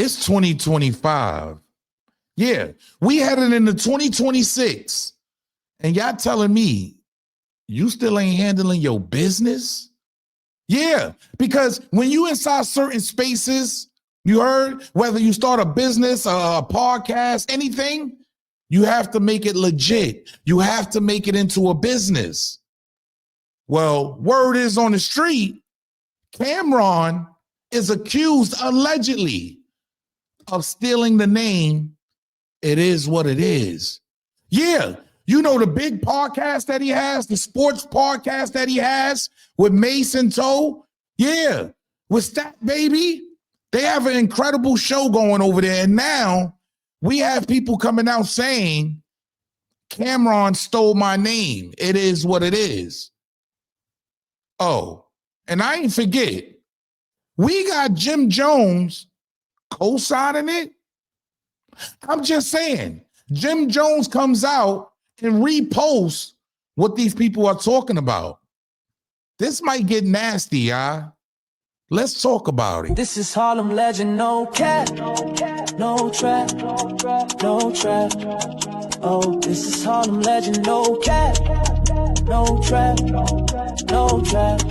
It's 2025. Yeah, we headed into 2026. And y'all telling me you still ain't handling your business? Yeah, because when you inside certain spaces, you heard, whether you start a business, a podcast, anything, you have to make it legit. You have to make it into a business. Well, word is on the street, Cam'ron is accused allegedly of stealing the name It Is What It Is. Yeah, you know the big podcast that he has, the sports podcast that he has with Mase and Toe? Yeah, with Stat Baby. They have an incredible show going over there. And now we have people coming out saying, Cam'ron stole my name. It is what it is. Oh, and I ain't forget, we got Jim Jones co-signing it. I'm just saying, Jim Jones comes out and reposts what these people are talking about. This might get nasty, y'all. Let's talk about it. This is Harlem legend, no cap, no trap, no trap. Oh, this is Harlem legend, no cap, no trap, no trap.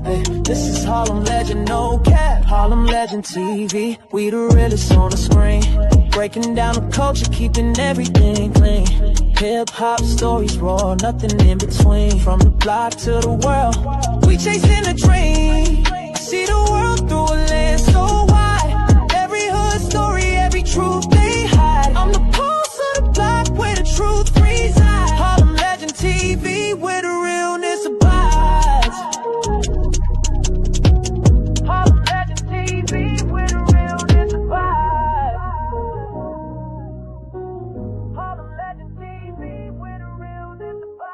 Hey, this is Harlem legend, no cap. Harlem legend TV, we the realest on the screen. Breaking down the culture, keeping everything clean. Hip hop stories raw, nothing in between. From the block to the world, we chasing a dream. See the world through a lens so wide. Every hood story, every truth they hide. I'm the pulse of the block where the truth resides. Harlem legend TV where the realness abides. Harlem legend TV where the realness abides. Harlem legend TV where the realness abides.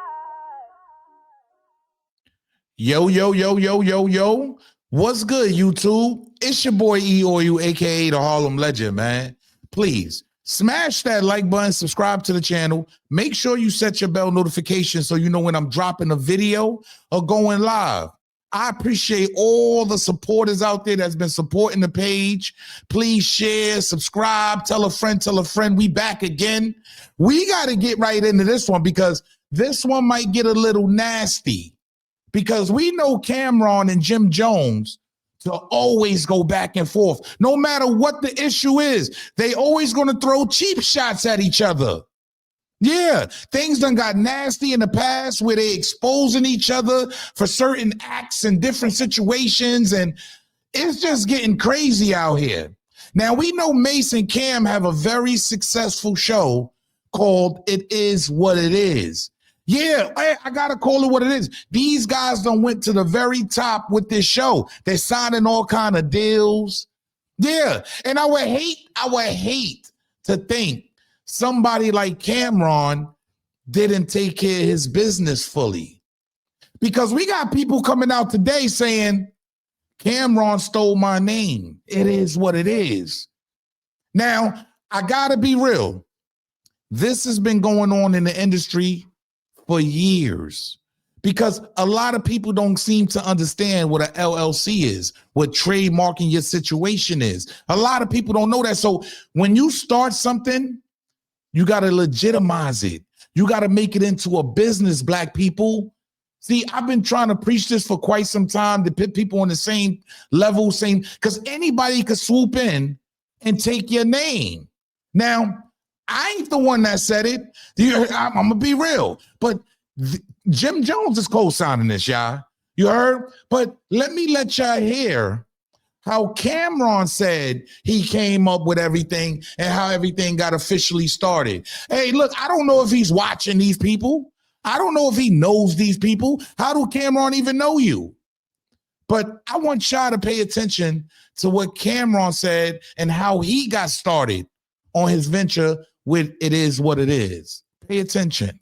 Yo. What's good, YouTube? It's your boy E-Oil, aka the Harlem Legend, man. Please smash that like button, subscribe to the channel. Make sure you set your bell notification so you know when I'm dropping a video or going live. I appreciate all the supporters out there that's been supporting the page. Please share, subscribe, tell a friend. We back again. We got to get right into this one because this one might get a little nasty. Because we know Cam'ron and Jim Jones to always go back and forth. No matter what the issue is, they always going to throw cheap shots at each other. Yeah, things done got nasty in the past where they exposing each other for certain acts and different situations, and it's just getting crazy out here. Now, we know Mase and Cam have a very successful show called It Is What It Is. Yeah, I gotta call it what it is. These guys done went to the very top with this show. They're signing all kind of deals. Yeah, and I would hate to think somebody like Cam'ron didn't take care of his business fully. Because we got people coming out today saying, Cam'ron stole my name. It is what it is. Now, I gotta be real. This has been going on in the industry for years, because a lot of people don't seem to understand what an LLC is, what trademarking your situation is. A lot of people don't know that. So when you start something, you got to legitimize it. You got to make it into a business, black people. See, I've been trying to preach this for quite some time to put people on the same level, because anybody could swoop in and take your name. Now, I ain't the one that said it. I'm going to be real. But Jim Jones is co-signing this, y'all. You heard? But let me let y'all hear how Cam'ron said he came up with everything and how everything got officially started. Hey, look, I don't know if he's watching these people. I don't know if he knows these people. How do Cam'ron even know you? But I want y'all to pay attention to what Cam'ron said and how he got started on his venture with It Is What It Is. Pay attention.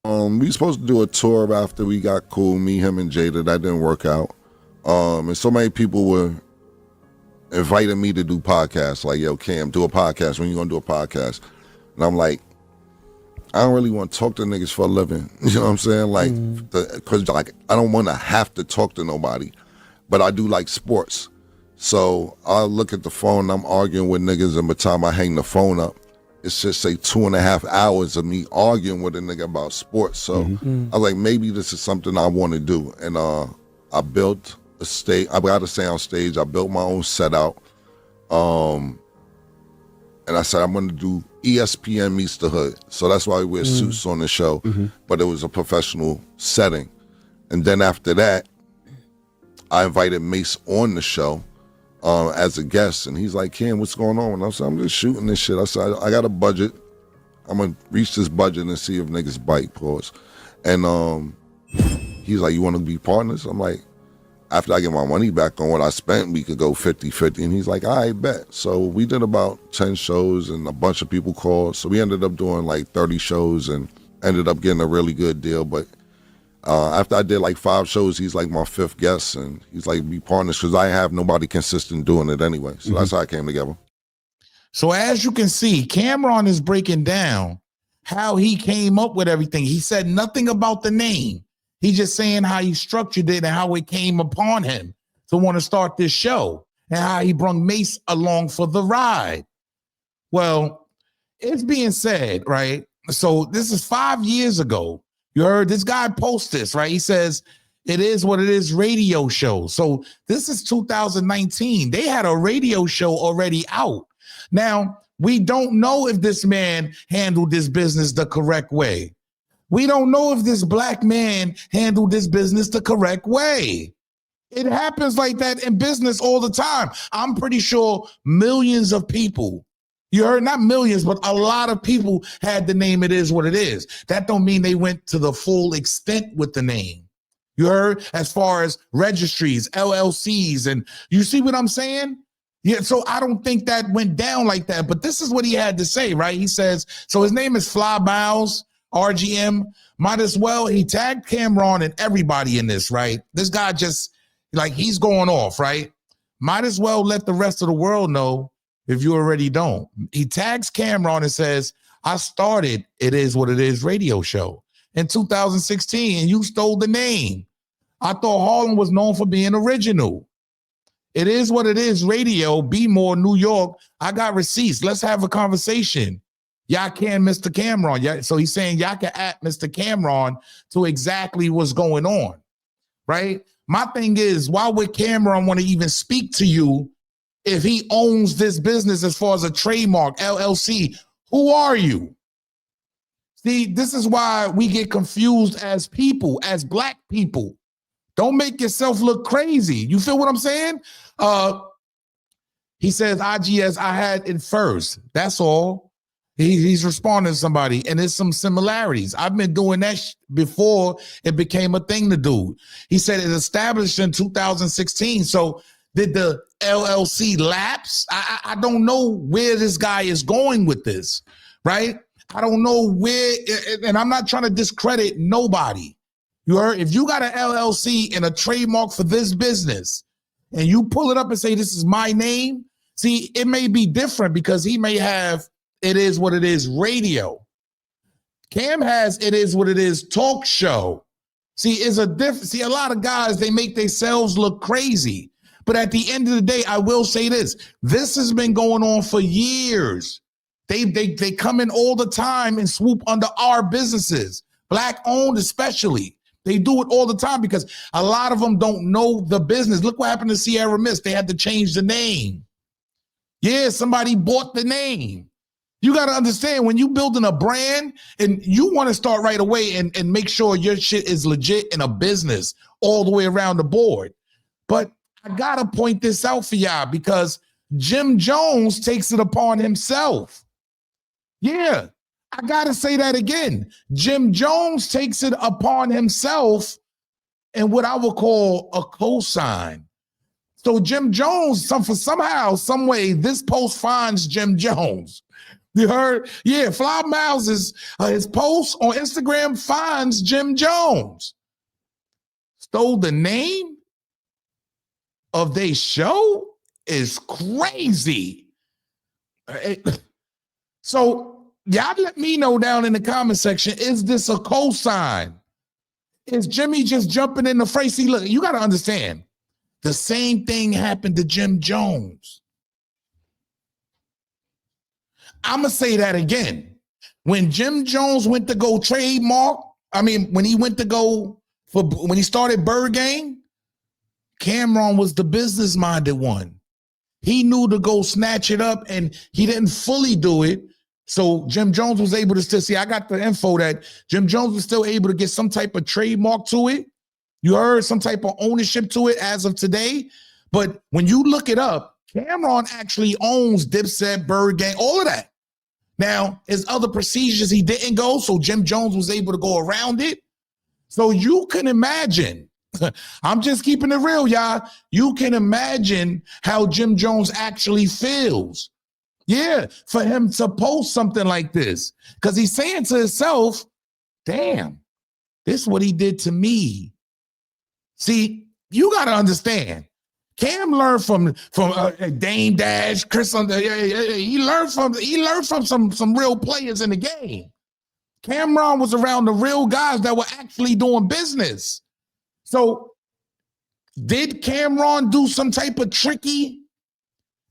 We were supposed to do a tour after we got cool, me, him, and Jada. That didn't work out. And so many people were inviting me to do podcasts. Like, yo, Cam, do a podcast. When you gonna do a podcast? And I'm like, I don't really want to talk to niggas for a living. You know what I'm saying? Like, because I don't want to have to talk to nobody. But I do like sports. So I look at the phone, I'm arguing with niggas, and by the time I hang the phone up, it's just say 2.5 hours of me arguing with a nigga about sports. So I was like, maybe this is something I want to do. And I built a stage. I got a sound stage. I built my own set out. And I said, I'm going to do ESPN meets the hood. So that's why we wear suits on the show. But it was a professional setting. And then after that, I invited Mase on the show as a guest. And he's like, Cam, what's going on? And I said, I'm just shooting this shit. I said, I got a budget. I'm going to reach this budget and see if niggas bite, pause. And he's like, you want to be partners? I'm like, after I get my money back on what I spent, we could go 50-50. And he's like, all right, bet. So we did about 10 shows and a bunch of people called. So we ended up doing like 30 shows and ended up getting a really good deal. But after I did like 5 shows, he's like my 5th guest. And he's like, be partners, because I have nobody consistent doing it anyway. So that's how it came together. So as you can see, Cam'ron is breaking down how he came up with everything. He said nothing about the name. He's just saying how he structured it and how it came upon him to want to start this show and how he brought Mase along for the ride. Well, it's being said, right? So this is 5 years ago. You heard this guy post this, right? He says, it is what it is radio show. So this is 2019. They had a radio show already out. Now, we don't know if this man handled this business the correct way. We don't know if this black man handled this business the correct way. It happens like that in business all the time. I'm pretty sure millions of people, you heard, not millions, but a lot of people had the name It Is What It Is. That don't mean they went to the full extent with the name. You heard, as far as registries, LLCs, and you see what I'm saying? Yeah, so I don't think that went down like that, but this is what he had to say, right? He says, so his name is Fly Miles, RGM, might as well, he tagged Cam'ron and everybody in this, right? This guy just, like, he's going off, right? Might as well let the rest of the world know if you already don't. He tags Cam'ron and says, I started It Is What It Is radio show in 2016 and you stole the name. I thought Harlem was known for being original. It Is What It Is radio, Be More, New York. I got receipts. Let's have a conversation. Y'all can Mr. Cam'ron. Yeah, so he's saying y'all can at Mr. Cam'ron to exactly what's going on, right? My thing is, why would Cam'ron want to even speak to you if he owns this business as far as a trademark, LLC? Who are you? See, this is why we get confused as people, as black people. Don't make yourself look crazy. You feel what I'm saying? He says, IGS, I had it first. That's all. He's responding to somebody, and there's some similarities. I've been doing that before it became a thing to do. He said it established in 2016. So did the LLC lapse? I don't know where this guy is going with this, right? I don't know where, and I'm not trying to discredit nobody. You heard? If you got an LLC and a trademark for this business, and you pull it up and say, this is my name, see, it may be different because he may have It Is What It Is radio. Cam has It Is What It Is talk show. See, it's a different, see, a lot of guys, they make themselves look crazy. But at the end of the day, I will say this. This has been going on for years. They come in all the time and swoop under our businesses, black owned especially. They do it all the time because a lot of them don't know the business. Look what happened to Sierra Mist. They had to change the name. Yeah, somebody bought the name. You got to understand, when you building a brand and you want to start right away and make sure your shit is legit in a business all the way around the board. But I got to point this out for y'all because Jim Jones takes it upon himself. Yeah, I got to say that again. Jim Jones takes it upon himself and what I would call a cosign. So Jim Jones, somehow, some way, this post finds Jim Jones. You heard? Yeah, Fly Miles is his post on Instagram finds Jim Jones. Stole the name of their show is crazy. So y'all let me know down in the comment section, is this a cosign? Is Jimmy just jumping in the fray? See, look, you got to understand, The same thing happened to Jim Jones. I'm going to say that again. When Jim Jones went to go trademark, when he went to go when he started Byrd Gang, Cam'ron was the business-minded one. He knew to go snatch it up, and he didn't fully do it. So Jim Jones was able to still see. I got the info that Jim Jones was still able to get some type of trademark to it. You heard, some type of ownership to it as of today. But when you look it up, Cam'ron actually owns Dipset, Byrd Gang, all of that. Now, there's other procedures he didn't go, so Jim Jones was able to go around it. So you can imagine, I'm just keeping it real, y'all. You can imagine how Jim Jones actually feels. Yeah, for him to post something like this, because he's saying to himself, damn, this is what he did to me. See, you got to understand, Cam learned from Dame Dash, Chris. He learned from some real players in the game. Cam'ron was around the real guys that were actually doing business. So did Cam'ron do some type of tricky?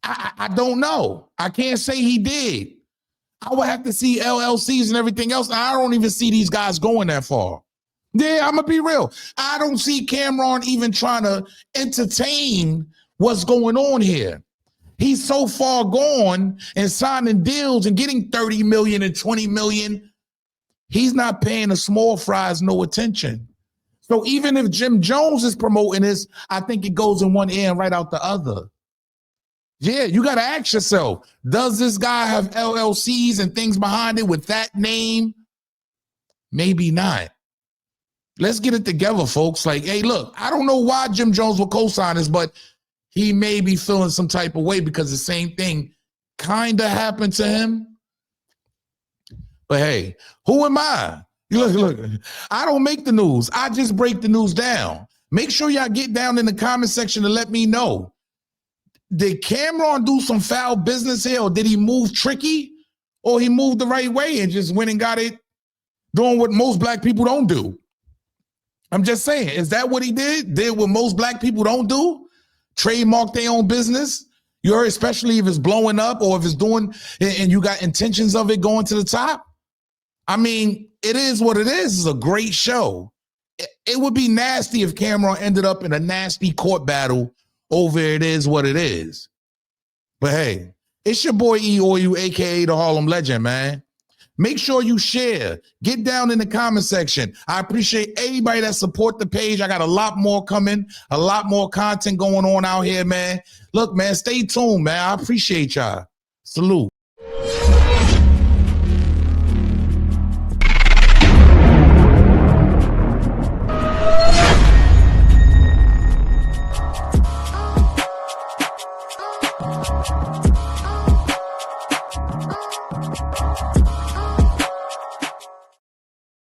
I don't know. I can't say he did. I would have to see LLCs and everything else. I don't even see these guys going that far. Yeah, I'm going to be real. I don't see Cam'ron even trying to entertain what's going on here. He's so far gone and signing deals and getting 30 million and 20 million. He's not paying the small fries no attention. So even if Jim Jones is promoting this, I think it goes in one ear and right out the other. Yeah, you got to ask yourself, does this guy have LLCs and things behind it with that name? Maybe not. Let's get it together, folks. Like, hey, look, I don't know why Jim Jones will co-sign this, but he may be feeling some type of way because the same thing kind of happened to him. But hey, who am I? Look, I don't make the news. I just break the news down. Make sure y'all get down in the comment section to let me know. Did Cam'ron do some foul business here, or did he move tricky, or he moved the right way and just went and got it doing what most black people don't do? I'm just saying, is that what he did? Did what most black people don't do? Trademark their own business? You heard, especially if it's blowing up or if it's doing, and you got intentions of it going to the top? I mean, it is what it is. It's a great show. It would be nasty if Cam'ron ended up in a nasty court battle over it is what it is. But hey, it's your boy E-O-U, aka the Harlem Legend, man. Make sure you share. Get down in the comment section. I appreciate everybody that support the page. I got a lot more coming, a lot more content going on out here, man. Look, man, stay tuned, man. I appreciate y'all. Salute.